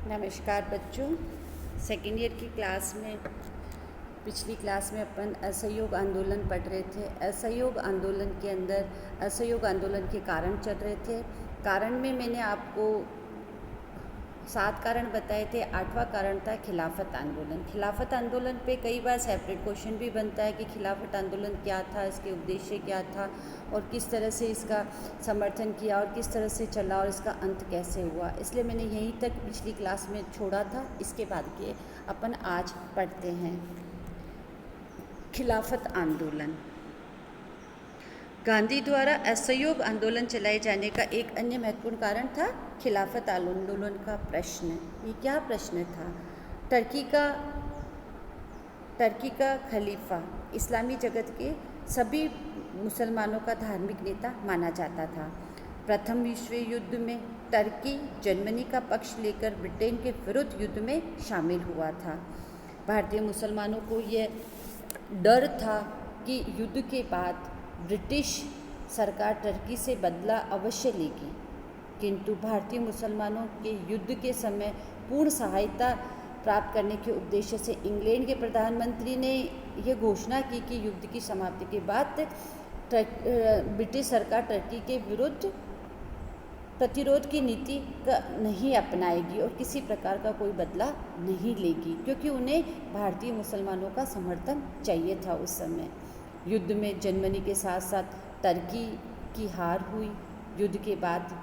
नमस्कार बच्चों। Second year की क्लास में पिछली क्लास में अपन असहयोग आंदोलन पढ़ रहे थे। असहयोग आंदोलन के अंदर असहयोग आंदोलन के कारण चल रहे थे। कारण में मैंने आपको 7 कारण बताए थे। 8वां कारण था खिलाफत आंदोलन। खिलाफत आंदोलन पे कई बार सेपरेट क्वेश्चन भी बनता है कि खिलाफत आंदोलन क्या था, इसके उद्देश्य क्या था और किस तरह से इसका समर्थन किया और किस तरह से चला और इसका अंत कैसे हुआ। इसलिए मैंने यहीं तक पिछली क्लास में छोड़ा था। इसके बाद के अपन आज पढ़ते हैं। खिलाफत आंदोलन। गांधी द्वारा असहयोग आंदोलन चलाए जाने का एक अन्य महत्वपूर्ण कारण था खिलाफत आंदोलन का प्रश्न। ये क्या प्रश्न था? टर्की का खलीफा इस्लामी जगत के सभी मुसलमानों का धार्मिक नेता माना जाता था। प्रथम विश्व युद्ध में टर्की जर्मनी का पक्ष लेकर ब्रिटेन के विरुद्ध युद्ध में शामिल हुआ था। भारतीय मुसलमानों को यह डर था कि युद्ध के बाद ब्रिटिश सरकार टर्की से बदला अवश्य लेगी, किंतु भारतीय मुसलमानों के युद्ध के समय पूर्ण सहायता प्राप्त करने के उद्देश्य से इंग्लैंड के प्रधानमंत्री ने यह घोषणा की कि युद्ध की समाप्ति के बाद ब्रिटिश सरकार टर्की के विरुद्ध प्रतिरोध की नीति का नहीं अपनाएगी और किसी प्रकार का कोई बदला नहीं लेगी, क्योंकि उन्हें भारतीय मुसलमानों का समर्थन चाहिए था उस समय। युद्ध में जर्मनी के साथ साथ टर्की की हार हुई। युद्ध के बाद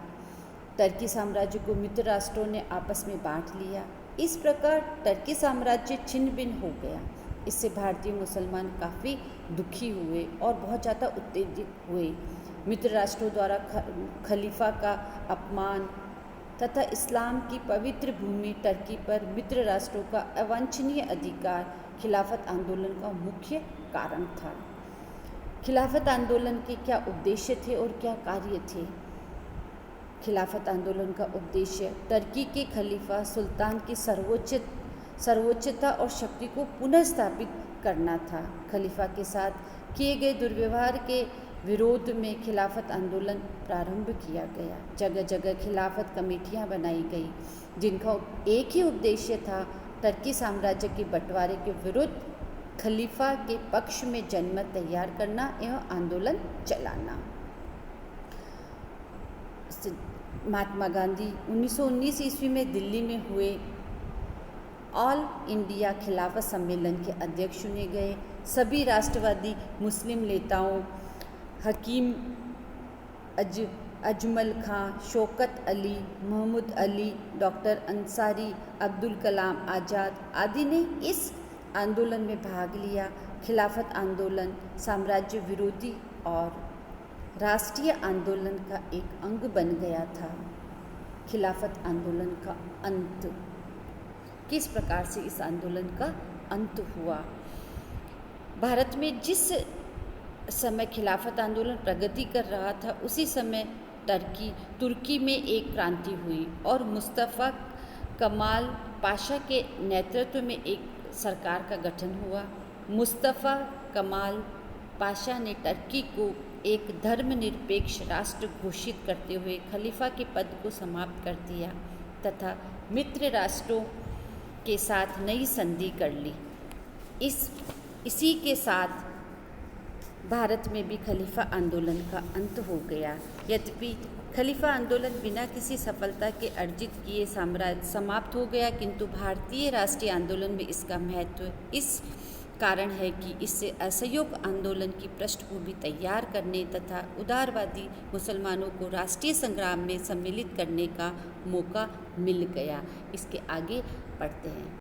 टर्की साम्राज्य को मित्र राष्ट्रों ने आपस में बांट लिया। इस प्रकार टर्की साम्राज्य छिन्न भिन्न हो गया। इससे भारतीय मुसलमान काफ़ी दुखी हुए और बहुत ज़्यादा उत्तेजित हुए। मित्र राष्ट्रों द्वारा खलीफा का अपमान तथा इस्लाम की पवित्र भूमि टर्की पर मित्र राष्ट्रों का अवांछनीय अधिकार खिलाफत आंदोलन का मुख्य कारण था। खिलाफत आंदोलन के क्या उद्देश्य थे और क्या कार्य थे? खिलाफत आंदोलन का उद्देश्य टर्की के खलीफा सुल्तान की सर्वोच्चता और शक्ति को पुनः स्थापित करना था। खलीफा के साथ किए गए दुर्व्यवहार के विरोध में खिलाफत आंदोलन प्रारंभ किया गया। जगह जगह खिलाफत कमेटियां बनाई गई, जिनका एक ही उद्देश्य था टर्की साम्राज्य के बंटवारे के विरुद्ध खलीफा के पक्ष में जनमत तैयार करना एवं आंदोलन चलाना। महात्मा गांधी 1919 ईस्वी में दिल्ली में हुए ऑल इंडिया खिलाफत सम्मेलन के अध्यक्ष चुने गए। सभी राष्ट्रवादी मुस्लिम नेताओं हकीम अजमल खां, शौकत अली, महमूद अली, डॉक्टर अंसारी, अब्दुल कलाम आज़ाद आदि ने इस आंदोलन में भाग लिया। खिलाफत आंदोलन साम्राज्य विरोधी और राष्ट्रीय आंदोलन का एक अंग बन गया था। खिलाफत आंदोलन का अंत। किस प्रकार से इस आंदोलन का अंत हुआ? भारत में जिस समय खिलाफत आंदोलन प्रगति कर रहा था, उसी समय तुर्की में एक क्रांति हुई और मुस्तफ़ा कमाल पाशा के नेतृत्व में एक सरकार का गठन हुआ। मुस्तफ़ा कमाल पाशा ने टर्की को एक धर्मनिरपेक्ष राष्ट्र घोषित करते हुए खलीफा के पद को समाप्त कर दिया तथा मित्र राष्ट्रों के साथ नई संधि कर ली। इसी के साथ भारत में भी खलीफा आंदोलन का अंत हो गया। यद्यपि खलीफा आंदोलन बिना किसी सफलता के अर्जित किए समाप्त हो गया, किंतु भारतीय राष्ट्रीय आंदोलन में इसका महत्व इस कारण है कि इससे असहयोग आंदोलन की पृष्ठभूमि तैयार करने तथा उदारवादी मुसलमानों को राष्ट्रीय संग्राम में सम्मिलित करने का मौका मिल गया। इसके आगे पढ़ते हैं।